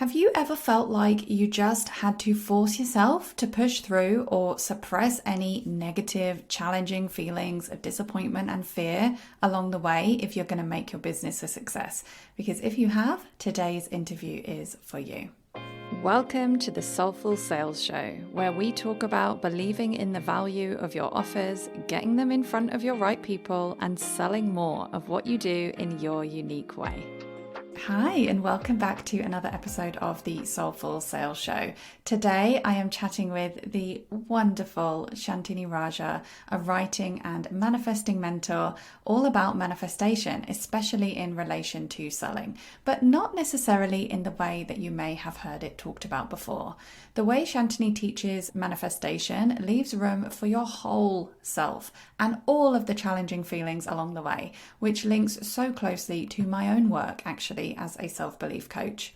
Have you ever felt like you just had to force yourself to push through or suppress any negative, challenging feelings of disappointment and fear along the way if you're going to make your business a success? Because if you have, today's interview is for you. Welcome to the Soulful Sales Show, where we talk about believing in the value of your offers, getting them in front of your right people, and selling more of what you do in your unique way. Hi, and welcome back to another episode of the Soulful Sales Show. Today, I am chatting with the wonderful Shantini Rajah, a writing and manifesting mentor, all about manifestation, especially in relation to selling, but not necessarily in the way that you may have heard it talked about before. The way Shantini teaches manifestation leaves room for your whole self and all of the challenging feelings along the way, which links so closely to my own work, actually, as a self-belief coach.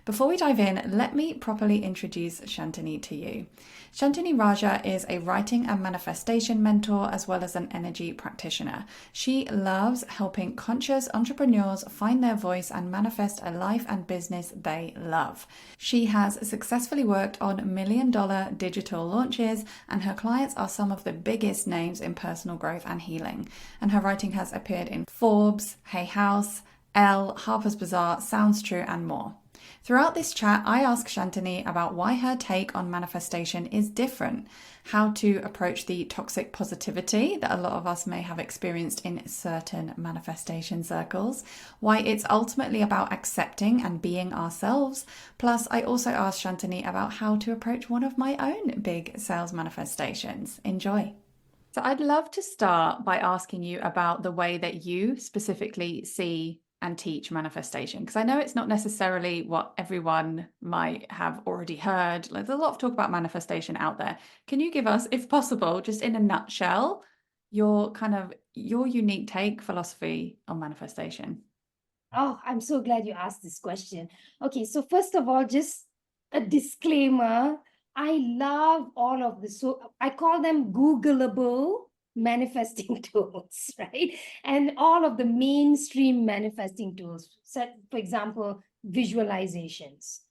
Before we dive in, let me properly introduce Shantini to you. Shantini Rajah is a writing and manifestation mentor as well as an energy practitioner. She loves helping conscious entrepreneurs find their voice and manifest a life and business they love. She has successfully worked on million-dollar digital launches, and her clients are some of the biggest names in personal growth and healing. And her writing has appeared in Forbes, Hay House, Elle, Harper's Bazaar, Sounds True, and more. Throughout this chat, I ask Shantini about why her take on manifestation is different, how to approach the toxic positivity that a lot of us may have experienced in certain manifestation circles, why it's ultimately about accepting and being ourselves. Plus, I also ask Shantini about how to approach one of my own big sales manifestations. Enjoy. So I'd love to start by asking you about the way that you specifically see and teach manifestation, because I know it's not necessarily what everyone might have already heard. Like, there's a lot of talk about manifestation out there. Can you give us, if possible, just in a nutshell, your unique take, philosophy on manifestation? Oh, I'm so glad you asked this question. Okay, so first of all, just a disclaimer. I love all of this. So I call them Googleable manifesting tools, right? And all of the mainstream manifesting tools. So, for example, visualizations,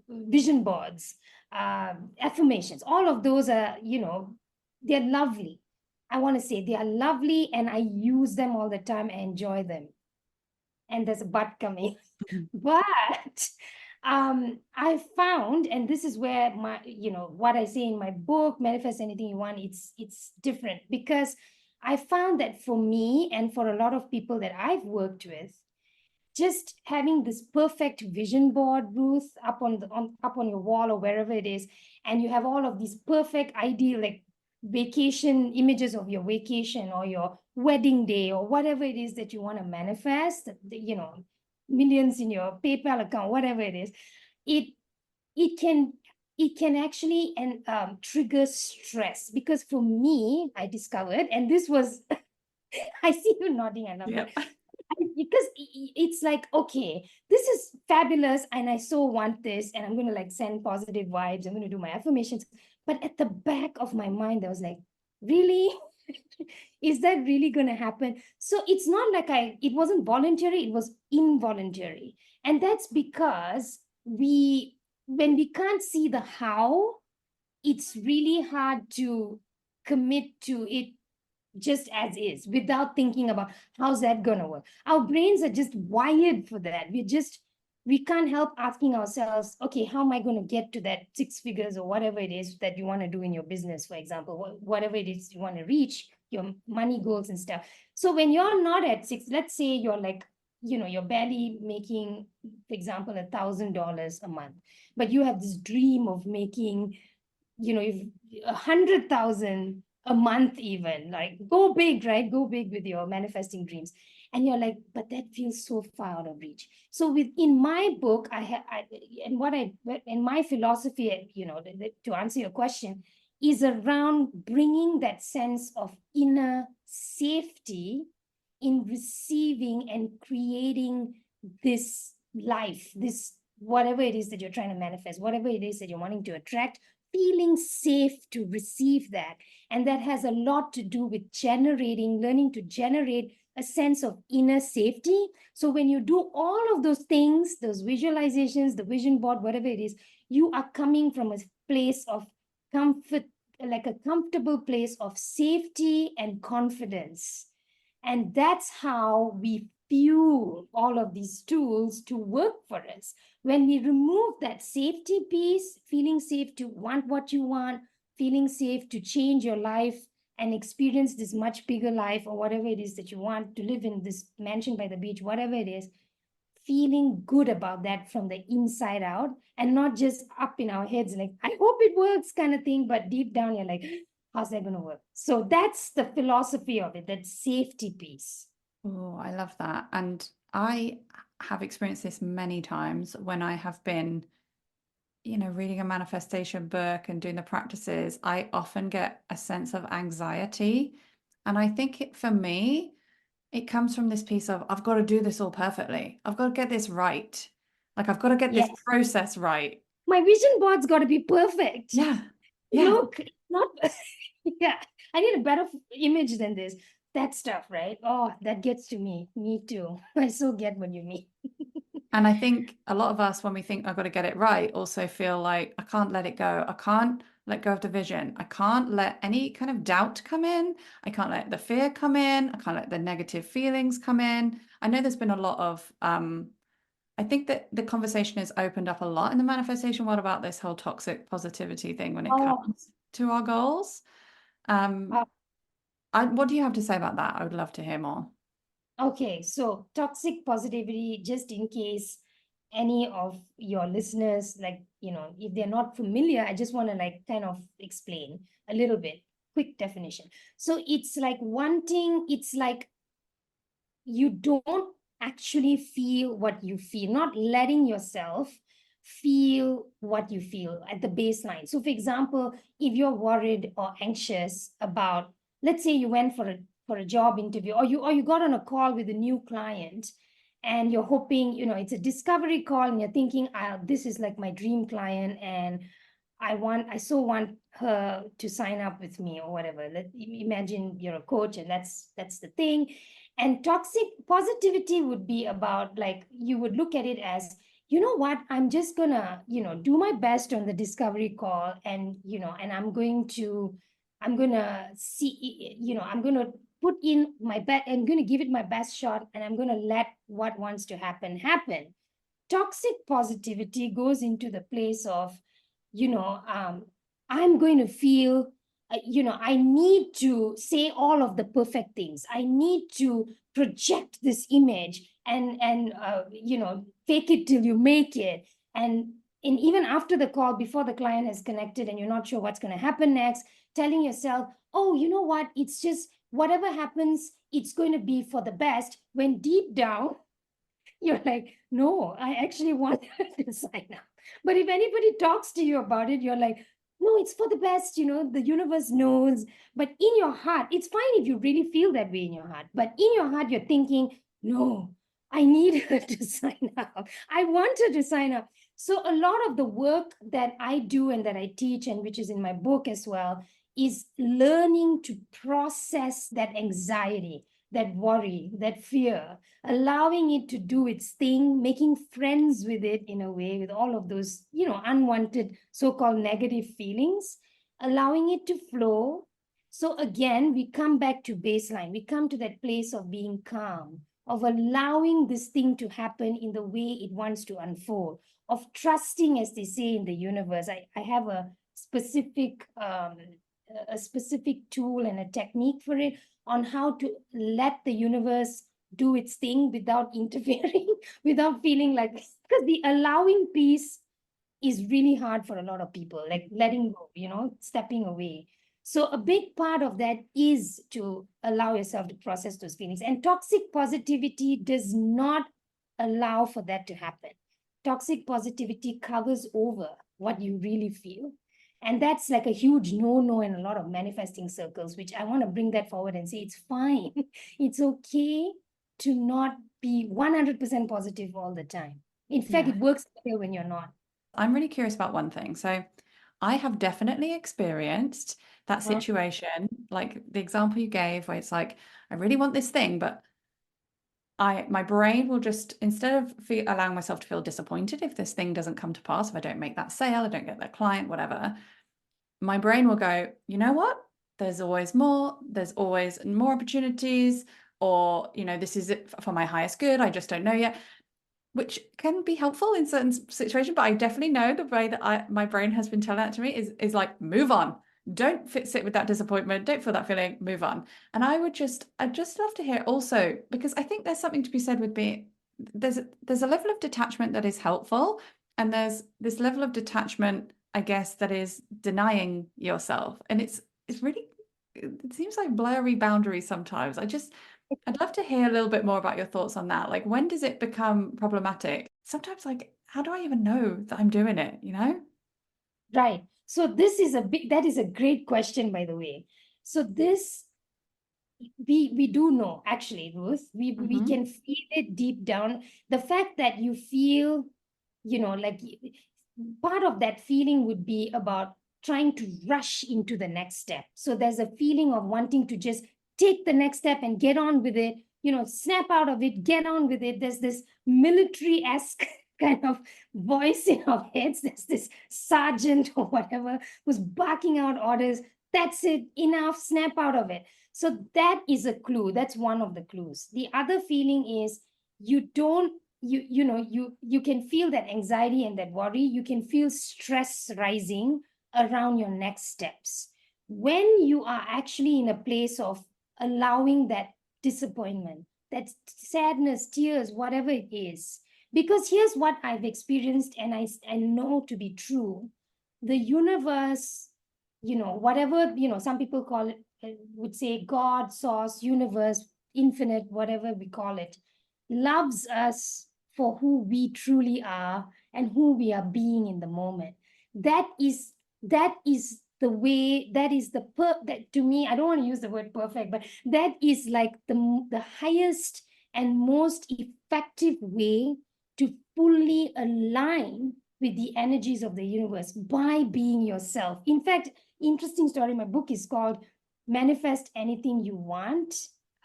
vision boards, affirmations. All of those are, they're lovely. I want to say they are lovely and I use them all the time. I enjoy them. And there's a but coming. But I found, and this is where what I say in my book, Manifest Anything You Want, it's different, because I found that for me and for a lot of people that I've worked with, just having this perfect vision board, Ruth, up on your wall or wherever it is, and you have all of these perfect ideal, like vacation images of your vacation or your wedding day or whatever it is that you want to manifest, millions in your PayPal account, whatever it is, it it can actually trigger stress. Because for me, I discovered, and this was I see you nodding, I love Yep. that. Because it's like, okay, this is fabulous and I so want this, and I'm going to like send positive vibes, I'm going to do my affirmations. But at the back of my mind, I was like, really? Is that really going to happen? So it's not like it wasn't voluntary, it was involuntary. And that's because when we can't see the how, it's really hard to commit to it just as is, without thinking about how's that going to work. Our brains are just wired for that. We can't help asking ourselves, okay, how am I going to get to that 6 figures or whatever it is that you want to do in your business, for example, whatever it is you want to reach, your money goals and stuff. So when you're not at 6, let's say you're like, you're barely making, for example, $1,000 a month, but you have this dream of making, you've 100,000 a month, even, like, go big, right? Go big with your manifesting dreams. And you're like, but that feels so far out of reach. So in my book, and my philosophy, to answer your question, is around bringing that sense of inner safety in receiving and creating this life, this whatever it is that you're trying to manifest, whatever it is that you're wanting to attract, feeling safe to receive that. And that has a lot to do with learning to generate a sense of inner safety. So when you do all of those things, those visualizations, the vision board, whatever it is, you are coming from a place of comfort, like a comfortable place of safety and confidence. And that's how we fuel all of these tools to work for us. When we remove that safety piece, feeling safe to want what you want, feeling safe to change your life and experience this much bigger life or whatever it is that you want to live in, this mansion by the beach, whatever it is, feeling good about that from the inside out and not just up in our heads, like, I hope it works kind of thing, but deep down you're like, how's that going to work? So that's the philosophy of it, that safety piece. Oh, I love that. And I have experienced this many times when I have been, reading a manifestation book and doing the practices. I often get a sense of anxiety. And I think for me, it comes from this piece of, I've got to do this all perfectly. I've got to get this right. Like, I've got to get this Yes, process right. my vision board's got to be perfect. Yeah. Yeah. Look, not yeah, I need a better image than this. That stuff, right? Oh, that gets to me too. I so get what you mean. And I think a lot of us, when we think I've got to get it right, also feel like I can't let it go. I can't let go of the vision. I can't let any kind of doubt come in. I can't let the fear come in. I can't let the negative feelings come in. I know there's been a lot of, I think that the conversation has opened up a lot in the manifestation world about this whole toxic positivity thing when it Oh, comes to our goals. Um, uh, what do you have to say about that? I would love to hear more. okay. So toxic positivity, just in case any of your listeners, like, if they're not familiar, I just want to like kind of explain a little bit, quick definition. So it's like you don't actually feel what you feel, not letting yourself feel what you feel at the baseline. So, for example, if you're worried or anxious about, let's say you went for a job interview, or you got on a call with a new client, and you're hoping, it's a discovery call, and you're thinking, this is like my dream client, and I so want her to sign up with me or whatever. Imagine you're a coach, and that's the thing. And toxic positivity would be about, like, you would look at it as, you know what, I'm just gonna, do my best on the discovery call, and and I'm gonna see, I'm gonna put in my best, I'm gonna give it my best shot, and I'm gonna let what wants to happen. Toxic positivity goes into the place of, you know um, I'm going to feel, I need to say all of the perfect things, I need to project this image, and fake it till you make it. And even after the call, before the client has connected and you're not sure what's going to happen next, telling yourself, oh, you know what, it's just whatever happens, it's going to be for the best, when deep down you're like, no, I actually want her to sign up. But if anybody talks to you about it, you're like, no, it's for the best, the universe knows. But in your heart, it's fine if you really feel that way in your heart. But in your heart, you're thinking, no, I need her to sign up. I want her to sign up. So a lot of the work that I do and that I teach, and which is in my book as well, is learning to process that anxiety, that worry, that fear, allowing it to do its thing, making friends with it in a way, with all of those, unwanted so-called negative feelings, allowing it to flow. So again, we come back to baseline. We come to that place of being calm, of allowing this thing to happen in the way it wants to unfold, of trusting, as they say, in the universe. I have a specific tool and a technique for it, on how to let the universe do its thing without interfering, without feeling like, because the allowing piece is really hard for a lot of people, like letting go, stepping away. So a big part of that is to allow yourself to process those feelings. And toxic positivity does not allow for that to happen. Toxic positivity covers over what you really feel. And that's like a huge no-no in a lot of manifesting circles, which I want to bring that forward and say it's fine. It's okay to not be 100% positive all the time. In fact, Yeah. it works better when you're not. I'm really curious about one thing. So I have definitely experienced that Huh? situation, like the example you gave, where it's like, I really want this thing, but my brain will just, instead of allowing myself to feel disappointed if this thing doesn't come to pass, if I don't make that sale, I don't get that client, whatever, my brain will go, you know what? There's always more. There's always more opportunities, or, this is it for my highest good. I just don't know yet, which can be helpful in certain situations. But I definitely know the way that my brain has been telling that to me is like, move on. Don't sit with that disappointment. Don't feel that feeling. Move on. And I'd just love to hear also, because I think there's something to be said with being, there's a level of detachment that is helpful, and there's this level of detachment, I guess, that is denying yourself, and it's really, it seems like blurry boundaries sometimes. I'd love to hear a little bit more about your thoughts on that. Like, when does it become problematic? Sometimes, like, how do I even know that I'm doing it, Right. So that is a great question, by the way. So this, we do know, actually, Ruth. We Mm-hmm. can feel it deep down. The fact that you feel, like, part of that feeling would be about trying to rush into the next step. So there's a feeling of wanting to just take the next step and get on with it, snap out of it, get on with it. There's this military-esque kind of voice in our heads. There's this sergeant or whatever who's barking out orders. That's it, enough, snap out of it. So that is a clue. That's one of the clues. The other feeling is you don't, you can feel that anxiety and that worry. You can feel stress rising around your next steps. When you are actually in a place of allowing that disappointment, that sadness, tears, whatever it is, because here's what I've experienced and I know to be true. The universe, whatever, some people call it, would say God, source, universe, infinite, whatever we call it, loves us for who we truly are and who we are being in the moment. That is the way, that is that, to me, I don't want to use the word perfect, but that is like the highest and most effective way to fully align with the energies of the universe by being yourself. In fact, interesting story, my book is called Manifest Anything You Want,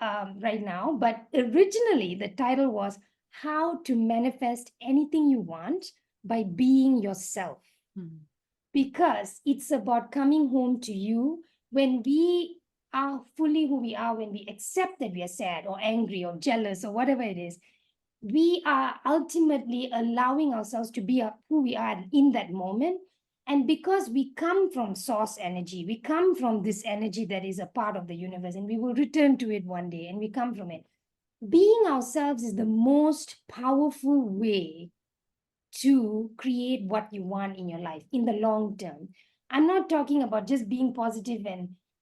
right now, but originally the title was How to Manifest Anything You Want by Being Yourself. Mm-hmm. Because it's about coming home to you. When we are fully who we are, when we accept that we are sad or angry or jealous or whatever it is, we are ultimately allowing ourselves to be who we are in that moment. And because we come from source energy, we come from this energy that is a part of the universe, and we will return to it one day, and we come from it. Being ourselves is the most powerful way to create what you want in your life in the long term. I'm not talking about just being positive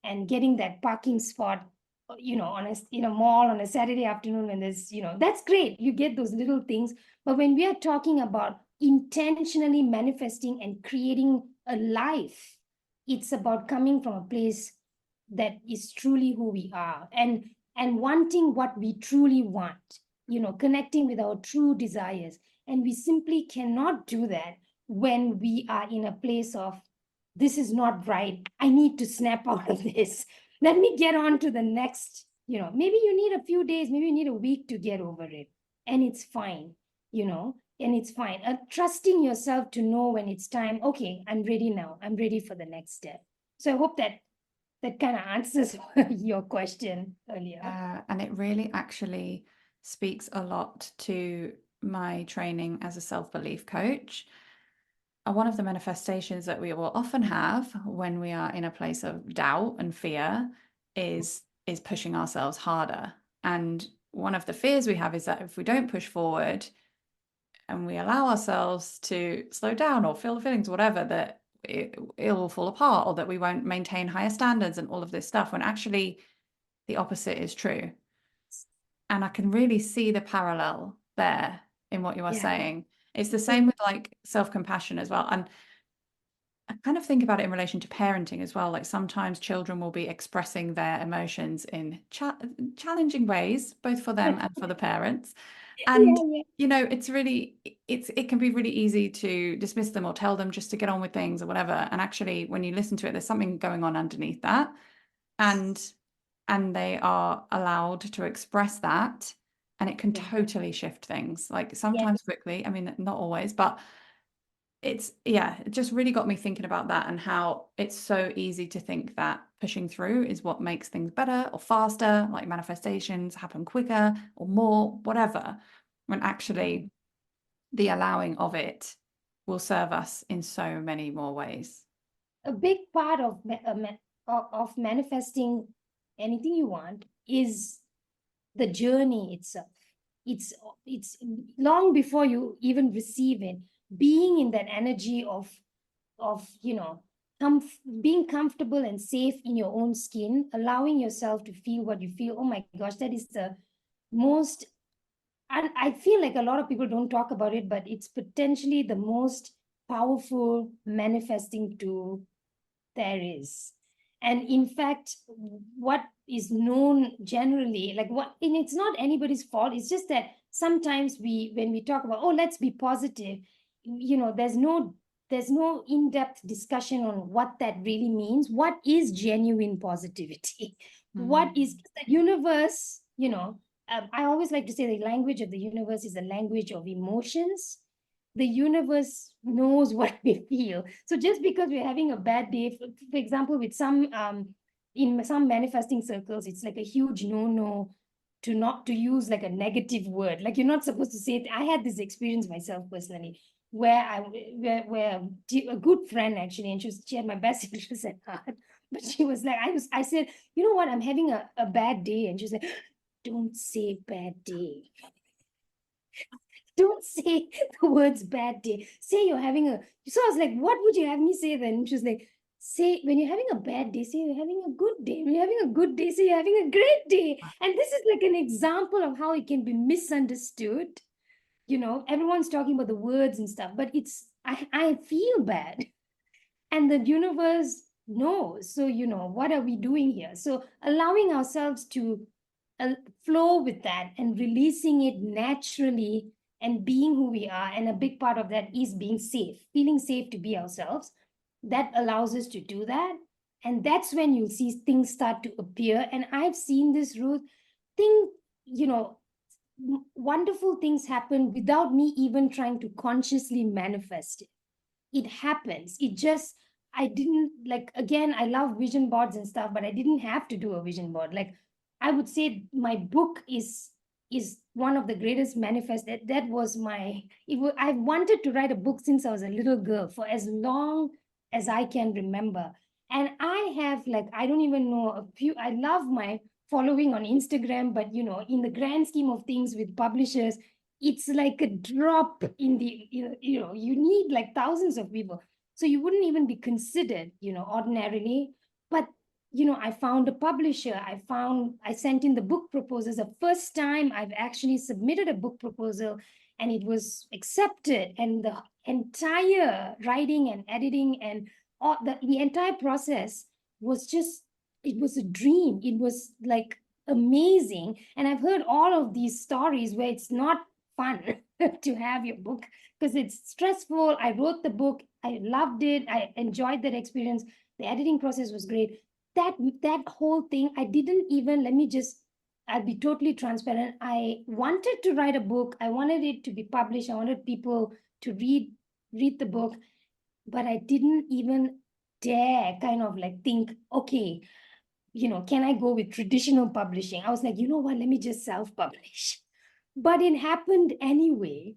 and getting that parking spot, on a mall on a Saturday afternoon when there's, that's great. You get those little things. But when we are talking about intentionally manifesting and creating a life, it's about coming from a place that is truly who we are, and wanting what we truly want, connecting with our true desires. And we simply cannot do that when we are in a place of, this is not right, I need to snap out of this, let me get on to the next. Maybe you need a few days, maybe you need a week to get over it, and it's fine. And it's fine. Trusting yourself to know when it's time. Okay, I'm ready now, I'm ready for the next step. So I hope that kind of answers your question earlier. And it really actually speaks a lot to my training as a self-belief coach. One of the manifestations that we will often have when we are in a place of doubt and fear is pushing ourselves harder. And one of the fears we have is that if we don't push forward and we allow ourselves to slow down or feel the feelings, whatever, that it will fall apart, or that we won't maintain higher standards and all of this stuff, when actually the opposite is true. And I can really see the parallel there in what you are Yeah. saying. It's the same with like self-compassion as well. And I kind of think about it in relation to parenting as well. Like, sometimes children will be expressing their emotions in challenging ways, both for them and for the parents. And, Yeah, yeah. it can be really easy to dismiss them or tell them just to get on with things or whatever. And actually, when you listen to it, there's something going on underneath that. And they are allowed to express that. and it can Yeah. totally shift things, like Yes. sometimes quickly. I mean, not always, but it just really got me thinking about that and how it's so easy to think that pushing through is what makes things better or faster, like manifestations happen quicker or more, whatever, when actually the allowing of it will serve us in so many more ways. A big part of of manifesting anything you want is the journey itself. It's it's long before you even receive it. Being in that energy of being comfortable and safe in your own skin, allowing yourself to feel what you feel. Oh my gosh, that is the most. And I feel like a lot of people don't talk about it, but it's potentially the most powerful manifesting tool there is. And in fact, what is known generally, like what, and it's not anybody's fault, it's just that sometimes when we talk about, oh, let's be positive, there's no in-depth discussion on what that really means. What is genuine positivity? What is Mm. the universe? I always like to say the language of the universe is the language of emotions. The universe knows what we feel. So just because we're having a bad day, for example, with some in some manifesting circles, it's like a huge no-no to not to use like a negative word. Like you're not supposed to say it. I had this experience myself personally, where a good friend actually, and she had my best interests at heart. But she was like, I said, you know what, I'm having a bad day. And she was like, don't say bad day. Don't say the words bad day. Say you're having a. So I was like, what would you have me say then? She was like, say when you're having a bad day, say you're having a good day. When you're having a good day, say you're having a great day. And this is like an example of how it can be misunderstood. Everyone's talking about the words and stuff, but I feel bad. And the universe knows. So, what are we doing here? So allowing ourselves to uh, flow with that and releasing it naturally and being who we are. And a big part of that is being safe, feeling safe to be ourselves. That allows us to do that. And that's when you'll see things start to appear. And I've seen this, Ruth, thing, you know, wonderful things happen without me even trying to consciously manifest it. It happens. I didn't, like, again, I love vision boards and stuff, but I didn't have to do a vision board. Like, I would say my book is one of the greatest manifest. That was I wanted to write a book since I was a little girl, for as long as I can remember. And I have, like, I don't even know, I love my following on Instagram, but in the grand scheme of things with publishers, it's like a drop in the, you need like thousands of people. So you wouldn't even be considered, ordinarily. But, I found a publisher. I sent in the book proposals. The first time I've actually submitted a book proposal and it was accepted. And the entire writing and editing and all the entire process was just, it was a dream. It was like amazing. And I've heard all of these stories where it's not fun to have your book because it's stressful. I wrote the book. I loved it. I enjoyed that experience. The editing process was great. That whole thing, I didn't even, I'll be totally transparent. I wanted to write a book. I wanted it to be published. I wanted people to read the book, but I didn't even dare kind of like think, okay, can I go with traditional publishing? I was like, you know what, let me just self-publish. But it happened anyway.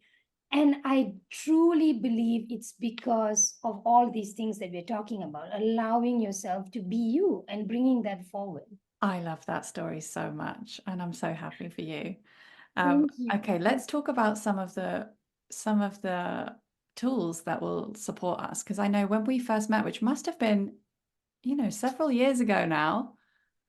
And I truly believe it's because of all these things that we're talking about, allowing yourself to be you and bringing that forward. I love that story so much, and I'm so happy for you. Thank you. Okay, let's talk about some of the tools that will support us. Because I know when we first met, which must have been, several years ago now,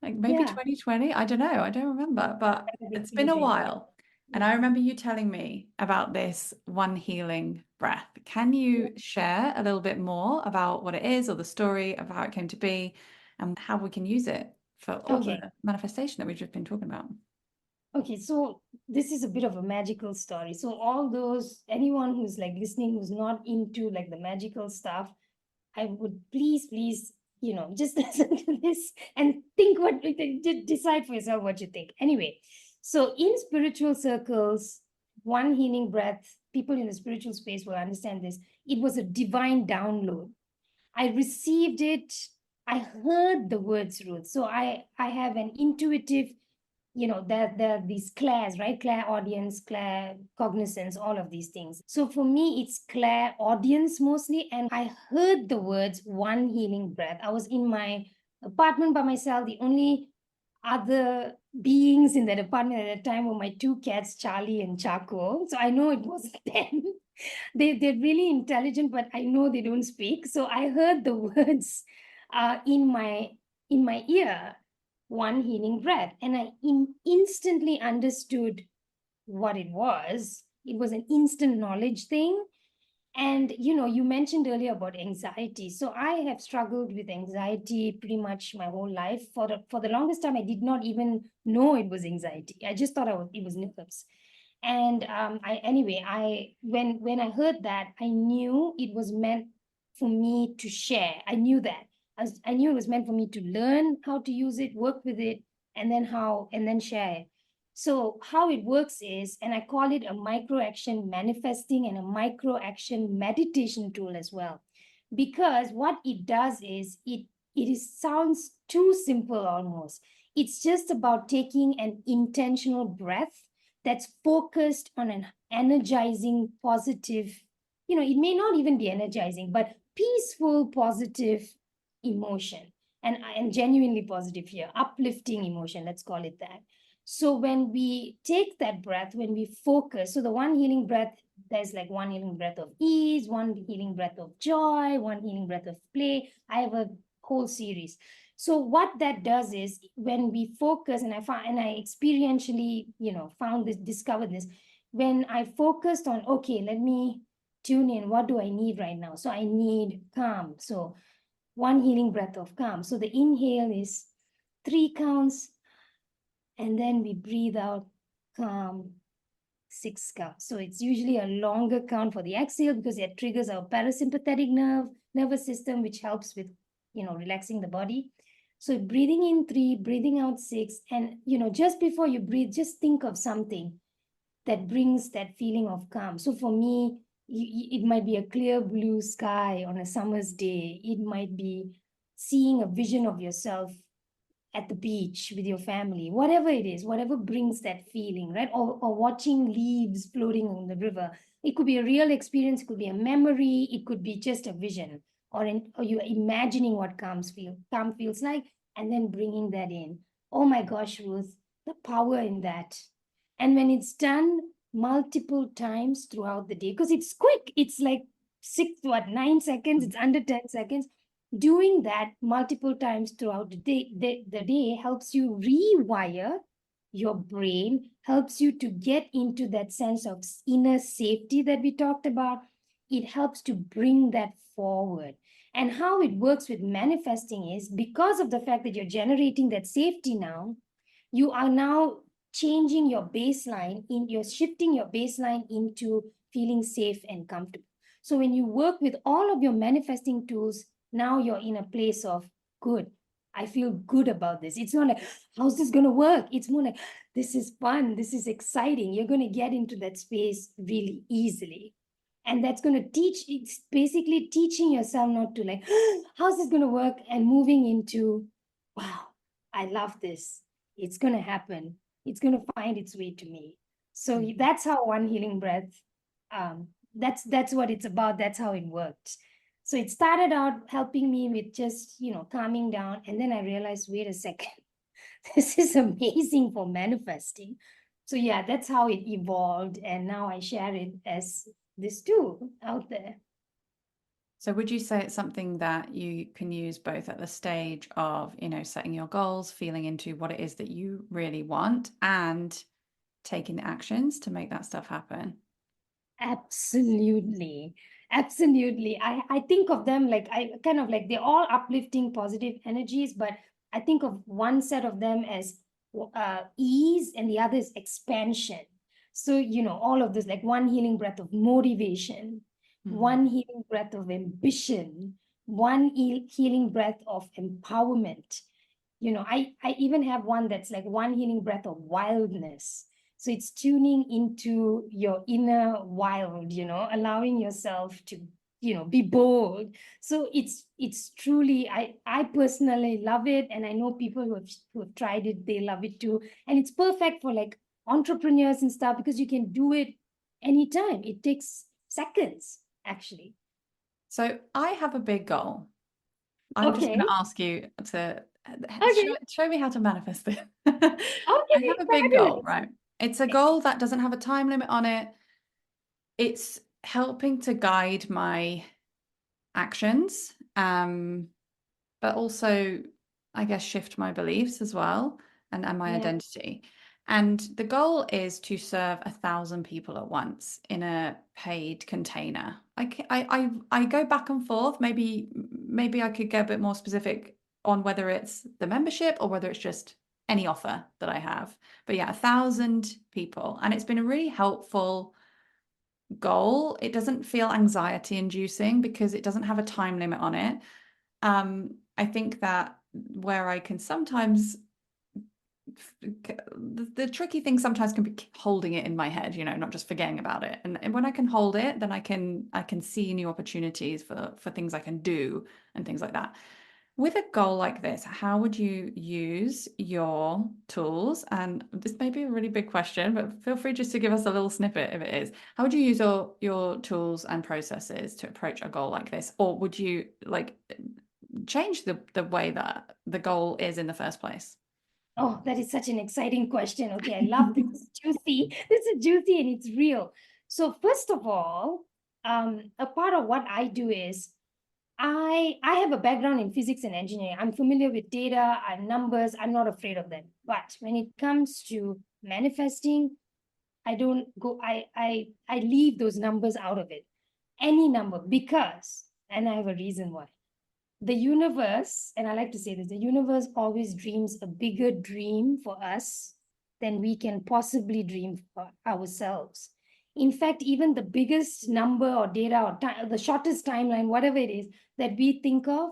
like maybe Yeah, 2020, I don't know, I don't remember, but it it's could been have a been. while. And I Yeah. remember you telling me about this one healing breath. Can Yeah. you share a little bit more about what it is or the story of how it came to be and how we can use it for all Okay. the manifestation that we've just been talking about? Okay, so this is a bit of a magical story. So anyone who's like listening, who's not into like the magical stuff, I would please, just listen to this and think decide for yourself what you think. Anyway, So in spiritual circles, one healing breath, people in the spiritual space will understand this. It was a divine download. I received it. I heard the words, Ruth. So I have an intuitive, there are these clairs, right? Clair audience, clair cognizance, all of these things. So for me, it's clair audience mostly. And I heard the words one healing breath. I was in my apartment by myself. The only other beings in that apartment at that time were my two cats, Charlie and Chaco. So I know it wasn't them. They're really intelligent, but I know they don't speak. So I heard the words in my ear, one healing breath, and I instantly understood what it was. It was an instant knowledge thing. And you mentioned earlier about anxiety. So I have struggled with anxiety pretty much my whole life. For the longest time, I did not even know it was anxiety. I just thought it was nerves. And I when I heard that, I knew it was meant for me to share. I knew that. I knew it was meant for me to learn how to use it, work with it, and then share it. So how it works is, and I call it a micro action manifesting and a micro action meditation tool as well. Because what it does is sounds too simple almost. It's just about taking an intentional breath that's focused on an energizing, positive, it may not even be energizing, but peaceful, positive emotion. And genuinely positive here, uplifting emotion, let's call it that. So when we take that breath, when we focus, so the one healing breath, there's like one healing breath of ease, one healing breath of joy, one healing breath of play. I have a whole series. So what that does is when we focus, and I experientially, discovered this, when I focused on, okay, let me tune in, what do I need right now? So I need calm. So one healing breath of calm. So the inhale is 3 counts, and then we breathe out calm, 6 counts. So it's usually a longer count for the exhale because it triggers our parasympathetic nervous system, which helps with, relaxing the body. So breathing in 3, breathing out 6, and, just before you breathe, just think of something that brings that feeling of calm. So for me, it might be a clear blue sky on a summer's day. It might be seeing a vision of yourself at the beach with your family, whatever it is, whatever brings that feeling, right? Or watching leaves floating on the river. It could be a real experience, it could be a memory, it could be just a vision, or you're imagining what calm feels like, and then bringing that in. Oh my gosh, Ruth, the power in that. And when it's done multiple times throughout the day, because it's quick, it's like 9 seconds, it's under 10 seconds. Doing that multiple times throughout the day helps you rewire your brain, helps you to get into that sense of inner safety that we talked about. It helps to bring that forward. And how it works with manifesting is because of the fact that you're generating that safety now, you are now changing your baseline, you're shifting your baseline into feeling safe and comfortable. So when you work with all of your manifesting tools, now you're in a place of good. I feel good about this. It's not like, how's this going to work? It's more like, this is fun. This is exciting. You're going to get into that space really easily. And that's going to it's basically teaching yourself not to like, how's this going to work? And moving into, wow, I love this. It's going to happen. It's going to find its way to me. So that's how one healing breath, that's what it's about. That's how it worked. So it started out helping me with just, calming down. And then I realized, wait a second, this is amazing for manifesting. So yeah, that's how it evolved. And now I share it as this tool out there. So would you say it's something that you can use both at the stage of, setting your goals, feeling into what it is that you really want, and taking the actions to make that stuff happen? Absolutely. Absolutely. I think of them like they're all uplifting positive energies, but I think of one set of them as ease and the other is expansion. So, all of this, like one healing breath of motivation, one healing breath of ambition, one healing breath of empowerment. I even have one that's like one healing breath of wildness. So it's tuning into your inner wild, allowing yourself to, be bold. So it's truly, I personally love it. And I know people who have tried it, they love it too. And it's perfect for like entrepreneurs and stuff because you can do it anytime. It takes seconds, actually. So I have a big goal. I'm just going Okay. to ask you to Okay. show me how to manifest it. I Okay. have a big goal, Fabulous. right? It's a goal that doesn't have a time limit on it. It's helping to guide my actions, but also, I guess, shift my beliefs as well and my Yeah. identity. And the goal is to serve 1,000 people at once in a paid container. I go back and forth. Maybe I could get a bit more specific on whether it's the membership or whether it's just any offer that I have. But yeah, 1,000 people. And it's been a really helpful goal. It doesn't feel anxiety inducing because it doesn't have a time limit on it. I think that where I can sometimes the tricky thing sometimes can be holding it in my head, not just forgetting about it. And when I can hold it, then I can see new opportunities for things I can do and things like that. With a goal like this, how would you use your tools? And this may be a really big question, but feel free just to give us a little snippet if it is. How would you use your tools and processes to approach a goal like this? Or would you like change the way that the goal is in the first place? Oh, that is such an exciting question. Okay, I love this. It's juicy. This is juicy and it's real. So first of all, a part of what I do is I have a background in physics and engineering. I'm familiar with data and numbers. I'm not afraid of them. But when it comes to manifesting, I don't go, I leave those numbers out of it. Any number, because, and I have a reason why. The universe, and I like to say this, the universe always dreams a bigger dream for us than we can possibly dream for ourselves. In fact, even the biggest number or data or time, the shortest timeline, whatever it is that we think of,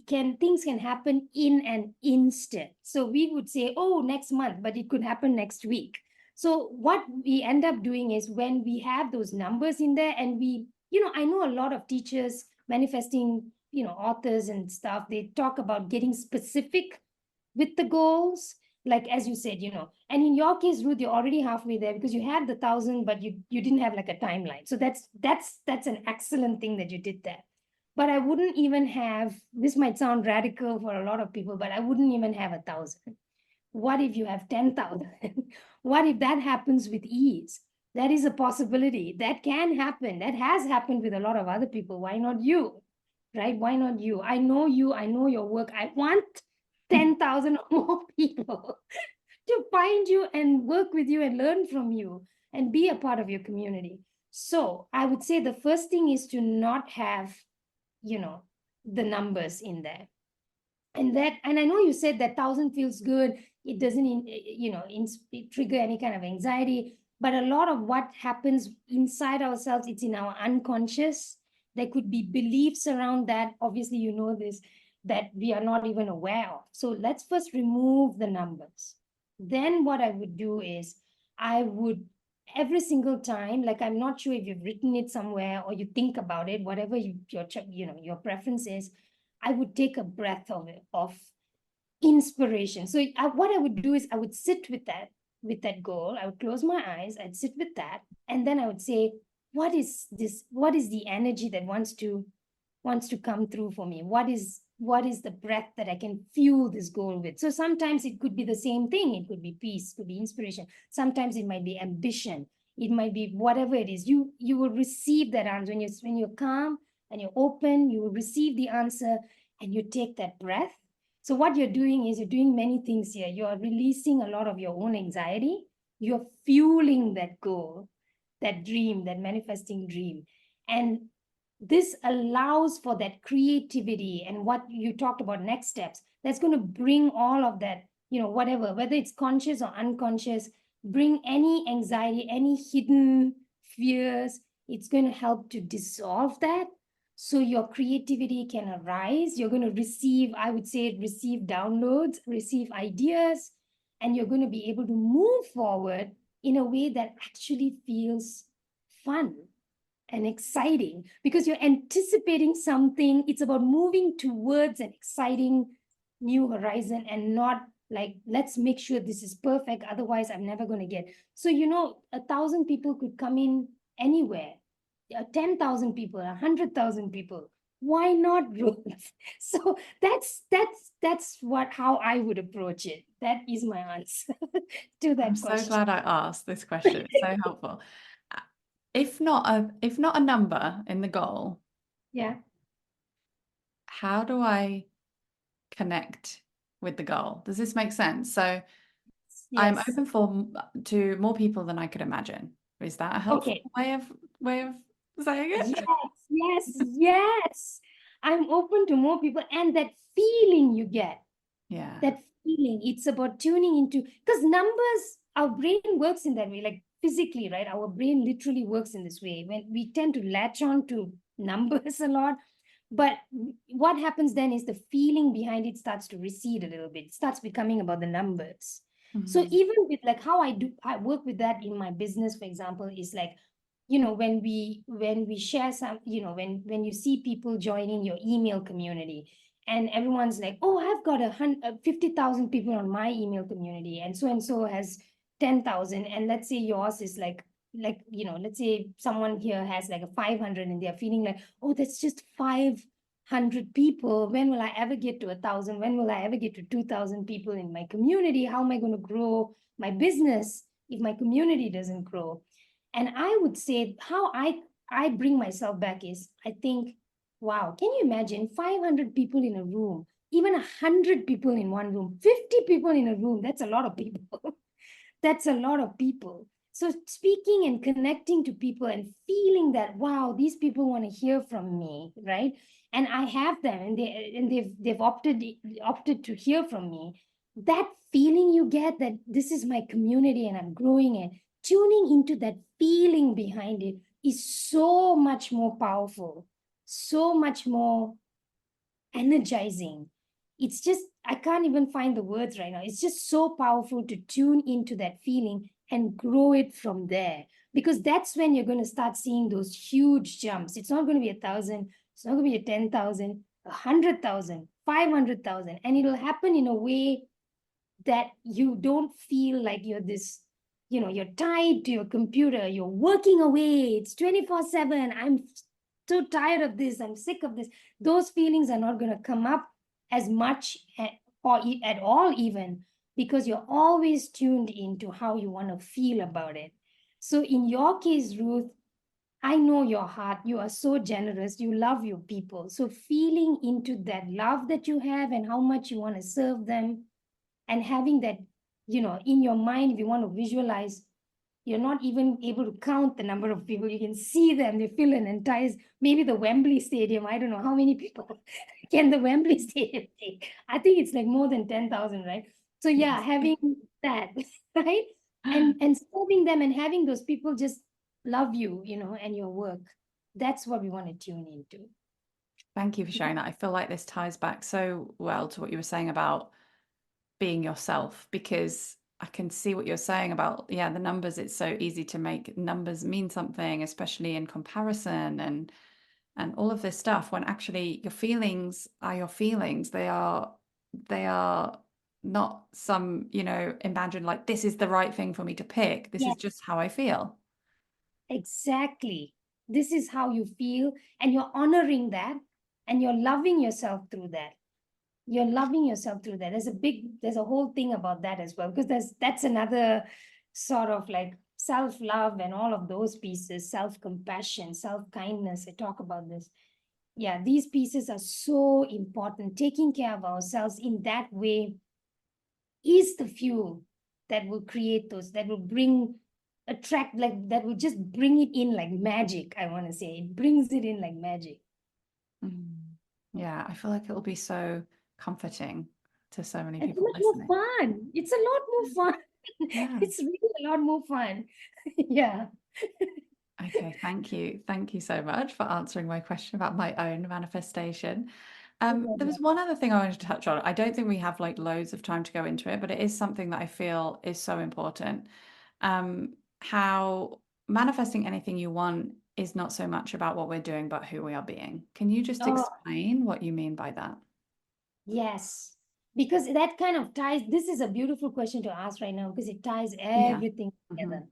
things can happen in an instant. So we would say, oh, next month, but it could happen next week. So what we end up doing is when we have those numbers in there and I know a lot of teachers manifesting authors and stuff, they talk about getting specific with the goals, like as you said, and in your case, Ruth, you're already halfway there because you had the 1,000 but you didn't have like a timeline. So that's an excellent thing that you did there. But I wouldn't even have, this might sound radical for a lot of people, but I wouldn't even have 1,000. What if you have 10,000? What if that happens with ease? That is a possibility. That can happen. That has happened with a lot of other people. Why not you? Right? Why not you? I know you. I know your work. I want 10,000 or more people to find you and work with you and learn from you and be a part of your community. So I would say the first thing is to not have, the numbers in there. And I know you said that 1,000 feels good. It doesn't, trigger any kind of anxiety. But a lot of what happens inside ourselves, it's in our unconscious. There could be beliefs around that. Obviously, you know this, that we are not even aware of. So let's first remove the numbers. Then what I would do is I would every single time, like I'm not sure if you've written it somewhere or you think about it, whatever your preference is, I would take a breath of inspiration. So what I would do is I would sit with that goal. I would close my eyes. I'd sit with that, and then I would say, "What is this? What is the energy that wants to come through for me? What is the breath that I can fuel this goal with?" So sometimes it could be the same thing. It could be peace, could be inspiration. Sometimes it might be ambition. It might be whatever it is. You will receive that answer when you're calm and you're open. You will receive the answer, and you take that breath. So what you're doing is you're doing many things here. You're releasing a lot of your own anxiety. You're fueling that goal, that dream, that manifesting dream. And this allows for that creativity and what you talked about next steps. That's going to bring all of that, whatever, whether it's conscious or unconscious, bring any anxiety, any hidden fears. It's going to help to dissolve that So your creativity can arise. You're going to receive, I would say, receive downloads, receive ideas, and you're going to be able to move forward in a way that actually feels fun and exciting because you're anticipating something. It's about moving towards an exciting new horizon and not like, let's make sure this is perfect. Otherwise, I'm never going to get. So, 1,000 people could come in anywhere, 10,000 people, 100,000 people. Why not, Ruth? So that's how I would approach it. That is my answer to that I'm so question. glad I asked this question. It's so helpful. If not a number in the goal, Yeah. how do I connect with the goal? Does this make sense? So I'm Yes. open to more people than I could imagine. Is that a helpful Okay. way of saying Yes, it? yes, yes. I'm open to more people and that feeling you get, Yeah. that feeling. It's about tuning into, because numbers, our brain works in that way, like physically, right? Our brain literally works in this way. When we tend to latch on to numbers a lot, but what happens then is the feeling behind it starts to recede a little bit. It starts becoming about the numbers. So Mm. even with like how I work with that in my business, for example, is like, when we share some, when you see people joining your email community and everyone's like, oh, I've got 50,000 people on my email community and so has 10,000, and let's say yours is let's say someone here has like a 500 and they're feeling like, oh, that's just 500 people. When will I ever get to 1,000? When will I ever get to 2,000 people in my community? How am I going to grow my business if my community doesn't grow? And I would say how I bring myself back is, I think, wow, can you imagine 500 people in a room, even 100 people in one room, 50 people in a room? That's a lot of people. That's a lot of people. So speaking and connecting to people and feeling that, wow, these people want to hear from me, right? And I have them, and they've opted to hear from me. That feeling you get, that this is my community and I'm growing it, tuning into that feeling behind it is so much more powerful, so much more energizing. It's just, I can't even find the words right now. It's just so powerful to tune into that feeling and grow it from there. Because that's when you're going to start seeing those huge jumps. It's not going to be 1,000, it's not going to be a 10,000, 100,000, 500,000. And it'll happen in a way that you don't feel like you're this, you're tied to your computer, you're working away, it's 24/7. I'm so tired of this, I'm sick of this. Those feelings are not going to come up as much at all, even, because you're always tuned into how you want to feel about it. So in your case, Ruth, I know your heart. You are so generous. You love your people. So feeling into that love that you have and how much you want to serve them, and having that, in your mind, if you want to visualize, you're not even able to count the number of people. You can see them. They fill an entire, maybe the Wembley Stadium. I don't know how many people can the Wembley Stadium take. I think it's like more than 10,000, right? So yeah, Yes. having that, right? And serving them and having those people just love you, and your work. That's what we want to tune into. Thank you for sharing that. I feel like this ties back so well to what you were saying about being yourself, because I can see what you're saying about, yeah, the numbers. It's so easy to make numbers mean something, especially in comparison and all of this stuff, when actually your feelings are your feelings. They are not some, imagine like this is the right thing for me to pick. This Yeah, is just how I feel. exactly. This is how you feel, and you're honoring that, and you're loving yourself through that. You're loving yourself through that. There's a whole thing about that as well, because that's another sort of like self-love and all of those pieces, self-compassion, self-kindness. I talk about this. Yeah, these pieces are so important. Taking care of ourselves in that way is the fuel that will create those, that will attract, like that will just bring it in like magic. I want to say it brings it in like magic. Mm. Yeah, I feel like it'll be so comforting to so many It's people much more listening. fun. It's a lot more fun. Yeah. It's really a lot more fun. Yeah. Okay, thank you. Thank you so much for answering my question about my own manifestation. No There problem. was one other thing I wanted to touch on. I don't think we have like loads of time to go into it, but it is something that I feel is so important. How manifesting anything you want is not so much about what we're doing, but who we are being. Can you just Oh, explain what you mean by that? yes. Because that kind of ties, this is a beautiful question to ask right now because it ties Yeah. everything Hmm. together.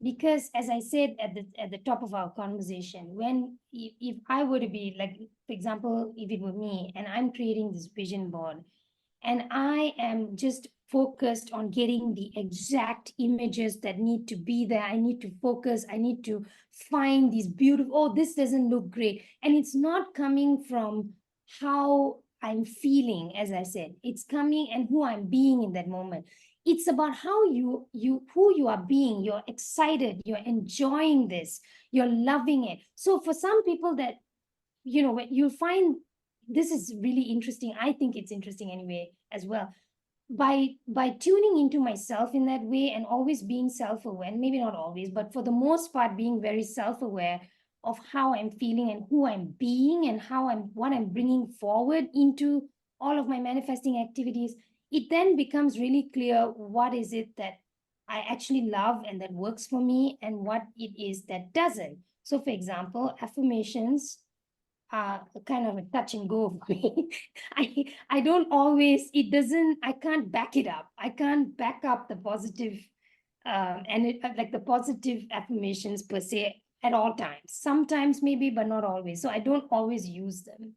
Because as I said at the top of our conversation, when if I were to be like, for example, if it were me and I'm creating this vision board and I am just focused on getting the exact images that need to be there. I need to focus. I need to find these beautiful, oh, this doesn't look great. And it's not coming from how I'm feeling, as I said, it's coming and who I'm being in that moment. It's about how who you are being. You're excited, you're enjoying this, you're loving it. So for some people that, you'll find this is really interesting. I think it's interesting anyway as well. By tuning into myself in that way and always being self-aware, maybe not always, but for the most part being very self-aware of how I'm feeling and who I'm being and what I'm bringing forward into all of my manifesting activities, it then becomes really clear what is it that I actually love and that works for me and what it is that doesn't. So for example, affirmations kind of a touch and go for me. I don't always, it doesn't, I can't back it up. I can't back up the positive and it like the positive affirmations per se at all times. Sometimes maybe, but not always. So I don't always use them.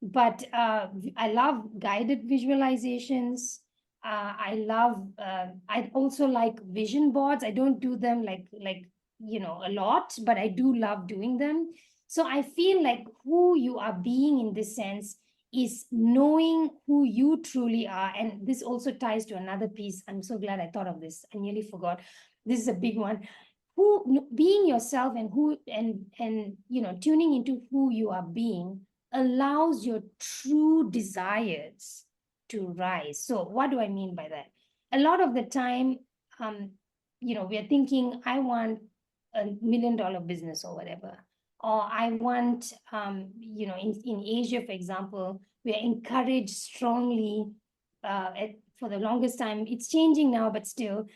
But I love guided visualizations. I also like vision boards. I don't do them a lot, but I do love doing them. So I feel like who you are being in this sense is knowing who you truly are. And this also ties to another piece. I'm so glad I thought of this. I nearly forgot. This is a big one. Who being yourself and tuning into who you are being allows your true desires to rise. So what do I mean by that? A lot of the time, um, we're thinking, I want $1 million business or whatever. Or I want, in Asia, for example, we are encouraged strongly for the longest time. It's changing now, but still,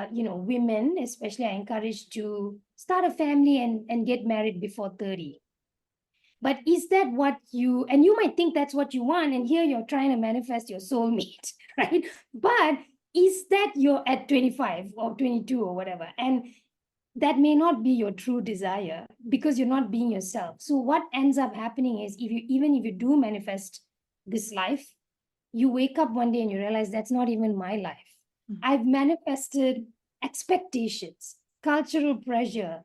women especially are encouraged to start a family and get married before 30. But is that what and you might think that's what you want, and here you're trying to manifest your soulmate, right? But is that you're at 25 or 22 or whatever? And that may not be your true desire because you're not being yourself. So what ends up happening is even if you do manifest this life, you wake up one day and you realize that's not even my life. I've manifested expectations, cultural pressure,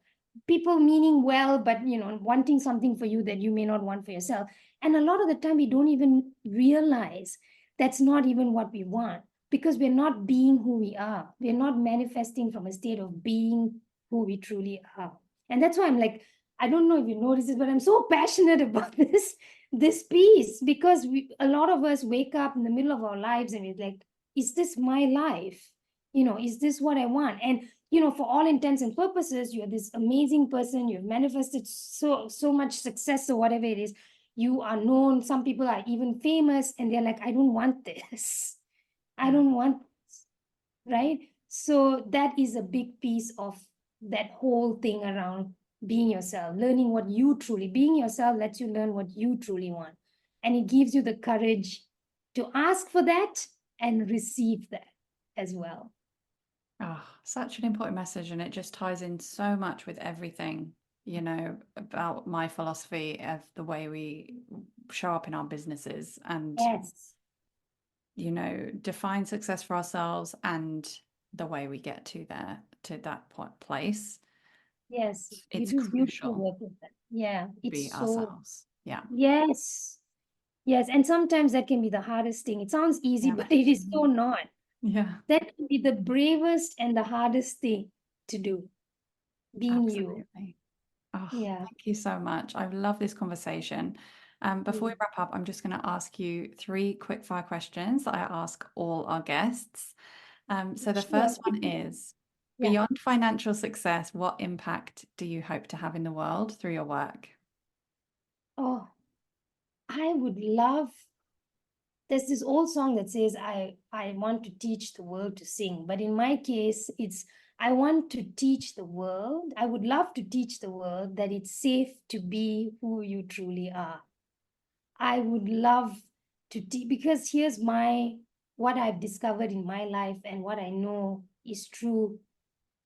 people meaning well, but wanting something for you that you may not want for yourself. And a lot of the time we don't even realize that's not even what we want because we're not being who we are. We're not manifesting from a state of being who we truly are. And that's why I'm like, I don't know if you notice this, but I'm so passionate about this piece because a lot of us wake up in the middle of our lives and we're like, is this my life? Is this what I want? And for all intents and purposes, you're this amazing person. You've manifested so much success or whatever it is. You are known. Some people are even famous, and they're like, I don't want this. I Yeah. don't want this, right? So that is a big piece of that whole thing around being yourself, learning what you truly, being yourself lets you learn what you truly want. And it gives you the courage to ask for that and receive that as well. Oh, such an important message, and it just ties in so much with everything, about my philosophy of the way we show up in our businesses and, Yes. define success for ourselves and the way we get to that place. Yes. You It's do beautiful crucial work with that. Yeah. to be It's so, ourselves. Yeah. yes. Yes. And sometimes that can be the hardest thing. It sounds easy, Yeah. but it is so Mhm. not. Yeah, That can be the bravest and the hardest thing to do, being you. absolutely. Oh, Yeah. thank you so much. I love this conversation. Before we Mm. wrap up, I'm just going to ask you three quick fire questions that I ask all our guests. So the Sure. first one is, Yeah. Beyond financial success, what impact do you hope to have in the world through your work? Oh, I would love, there's this old song that says, I want to teach the world to sing. But in my case, it's, I want to teach the world. I would love to teach the world that it's safe to be who you truly are. I would love to teach, because here's what I've discovered in my life and what I know is true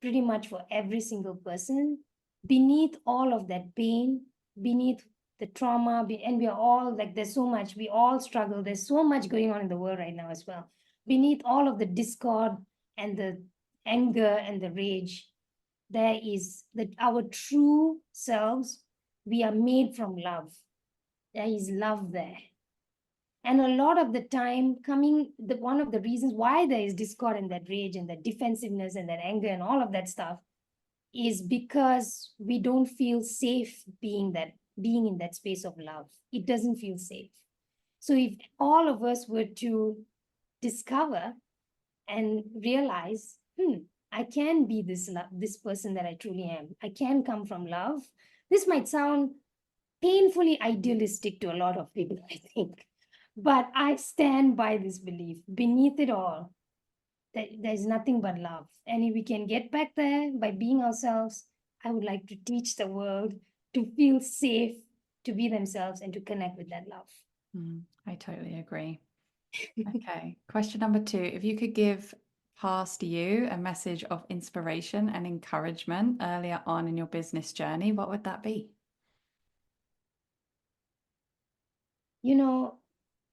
pretty much for every single person. Beneath all of that pain, beneath the trauma, and we are all like, there's so much, we all struggle. There's so much going on in the world right now as well. Beneath all of the discord and the anger and the rage, there is that our true selves, we are made from love. There is love there. And a lot of the time, one of the reasons why there is discord and that rage and that defensiveness and that anger and all of that stuff is because we don't feel safe being in that space of love. It doesn't feel safe. So if all of us were to discover and realize, I can be this person that I truly am. I can come from love. This might sound painfully idealistic to a lot of people, I think. But I stand by this belief. Beneath it all, that there's nothing but love. And if we can get back there by being ourselves, I would like to teach the world to feel safe, to be themselves, and to connect with that love. I totally agree. Okay. Question number 2. If you could give past you a message of inspiration and encouragement earlier on in your business journey, what would that be? You know,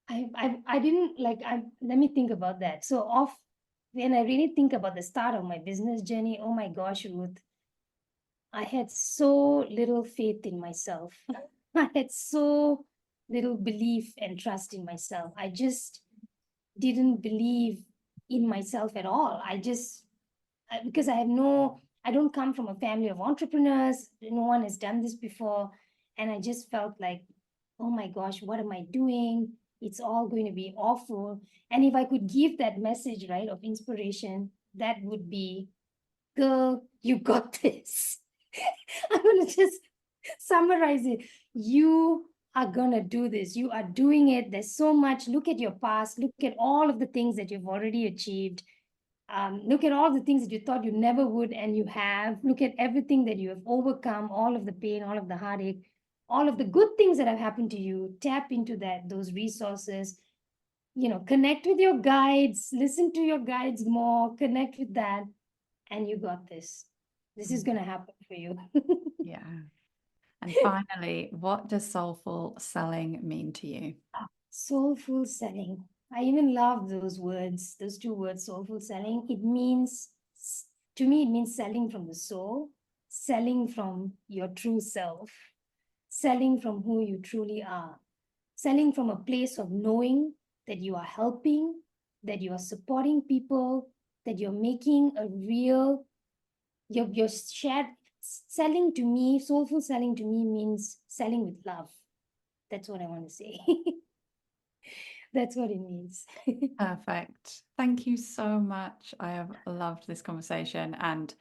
I didn't like, let me think about that. So when I really think about the start of my business journey, oh my gosh, Ruth, I had so little faith in myself. I had so little belief and trust in myself. I just didn't believe in myself at all. Because I don't come from a family of entrepreneurs. No one has done this before. And I just felt like, oh my gosh, what am I doing? It's all going to be awful. And if I could give that message, right, of inspiration, that would be, girl, you got this. I'm going to just summarize it. You are going to do this. You are doing it. There's so much. Look at your past. Look at all of the things that you've already achieved. Look at all the things that you thought you never would, and you have. Look at everything that you have overcome, all of the pain, all of the heartache, all of the good things that have happened to you. Tap into those resources. Connect with your guides, listen to your guides more, connect with that, and you got this. This is going to happen for you. Yeah. And finally, what does soulful selling mean to you? Soulful selling. I even love those words, those 2 words, soulful selling. To me, it means selling from the soul, selling from your true self, selling from who you truly are, selling from a place of knowing that you are helping, that you are supporting people, that you're making a real, you're shared. Selling to me, soulful selling to me means selling with love. That's what I want to say. That's what it means. Perfect. Thank you so much. I have loved this conversation, and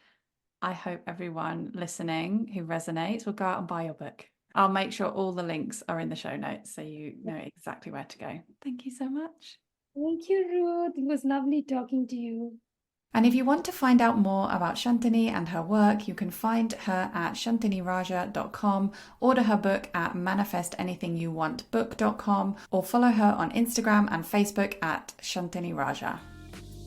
I hope everyone listening who resonates will go out and buy your book. I'll make sure all the links are in the show notes so you know exactly where to go. Thank you so much. Thank you, Ruth. It was lovely talking to you. And if you want to find out more about Shantini and her work, you can find her at shantinirajah.com, order her book at manifestanythingyouwantbook.com, or follow her on Instagram and Facebook at Shantini Rajah.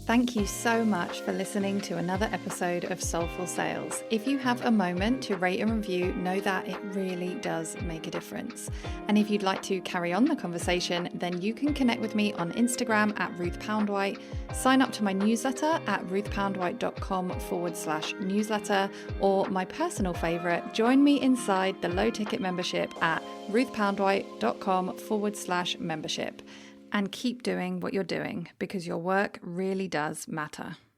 Thank you so much for listening to another episode of Soulful Sales. If you have a moment to rate and review, know that it really does make a difference. And if you'd like to carry on the conversation, then you can connect with me on Instagram at Ruth Poundwhite, sign up to my newsletter at ruthpoundwhite.com/newsletter, or my personal favorite, join me inside the low ticket membership at ruthpoundwhite.com/membership. And keep doing what you're doing, because your work really does matter.